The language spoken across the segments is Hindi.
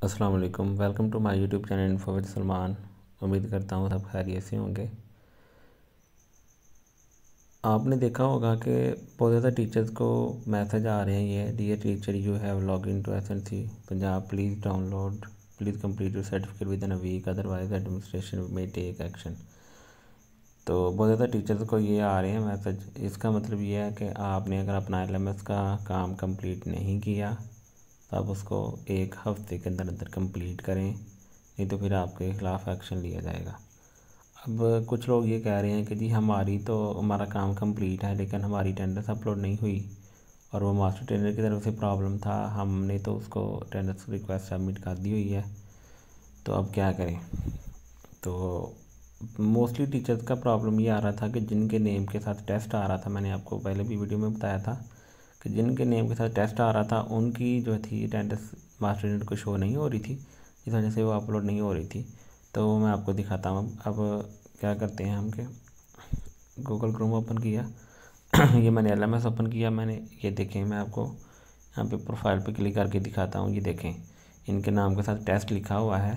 अस्सलाम वालेकुम, welcome to my YouTube channel info with Salman. उम्मीद करता हूँ सब खैरियत से होंगे। आपने देखा होगा कि बहुत ज़्यादा टीचर्स को मैसेज आ रहे हैं, ये dear teacher you have log in to SNC Punjab, please complete your certificate within a week, otherwise administration में टेक एक्शन। तो बहुत ज़्यादा टीचर्स को ये आ रहे हैं मैसेज। इसका मतलब ये है कि आपने अगर अपना एलएमएस का काम कंप्लीट नहीं किया तो आप उसको 1 हफ़्ते के अंदर अंदर कंप्लीट करें, नहीं तो फिर आपके ख़िलाफ़ एक्शन लिया जाएगा। अब कुछ लोग ये कह रहे हैं कि जी हमारा काम कंप्लीट है लेकिन हमारी अटेंडेंस अपलोड नहीं हुई और वो मास्टर ट्रेनर की तरफ से प्रॉब्लम था, हमने तो उसको अटेंडेंस रिक्वेस्ट सबमिट कर दी हुई है, तो अब क्या करें। तो मोस्टली टीचर्स का प्रॉब्लम ये आ रहा था कि जिनके नेम के साथ टेस्ट आ रहा था, मैंने आपको पहले भी वीडियो में बताया था कि जिनके नेम के साथ टेस्ट आ रहा था उनकी जो थी अटेंडेंस मास्टर ट्रेनर को शो नहीं हो रही थी, इस वजह से वो अपलोड नहीं हो रही थी। तो वो मैं आपको दिखाता हूँ। अब क्या करते हैं हम कि गूगल क्रोम ओपन किया ये मैंने एलएमएस ओपन किया मैंने। ये देखें, मैं आपको यहाँ पे प्रोफाइल पे क्लिक करके दिखाता हूँ। ये देखें, इनके नाम के साथ टेस्ट लिखा हुआ है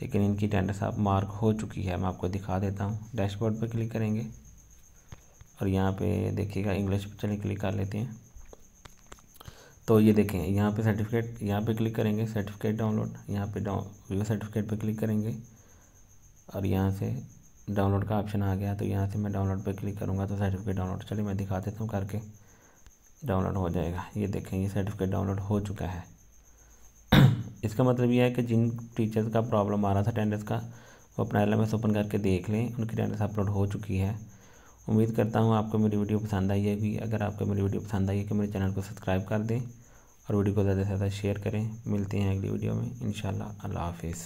लेकिन इनकी अटेंडेंस आप मार्क हो चुकी है। मैं आपको दिखा देता हूँ। डैशबोर्ड पे क्लिक करेंगे और यहाँ पे देखिएगा इंग्लिश पे चलिए क्लिक कर लेते हैं। तो ये देखें, यहाँ पे सर्टिफिकेट, यहाँ पे क्लिक करेंगे सर्टिफिकेट डाउनलोड, यहाँ पे व्यू सर्टिफिकेट पे क्लिक करेंगे और यहाँ से डाउनलोड का ऑप्शन आ गया। तो यहाँ से मैं डाउनलोड पे क्लिक करूँगा तो सर्टिफिकेट डाउनलोड, चलिए मैं दिखा देता हूँ करके, डाउनलोड हो जाएगा। ये देखें, ये सर्टिफिकेट डाउनलोड हो चुका है। इसका मतलब ये है कि जिन टीचर्स का प्रॉब्लम आ रहा था अटेंडेंस का, वो अपना एलएमएस ओपन करके देख लें, उनकी अटेंडेंस अपलोड हो चुकी है। उम्मीद करता हूँ आपको मेरी वीडियो पसंद आई है। अगर आपको मेरी वीडियो पसंद आई है कि मेरे चैनल को सब्सक्राइब कर दें और वीडियो को ज़्यादा से ज़्यादा शेयर करें। मिलते हैं अगली वीडियो में इंशाल्लाह। अल्लाह हाफिज़।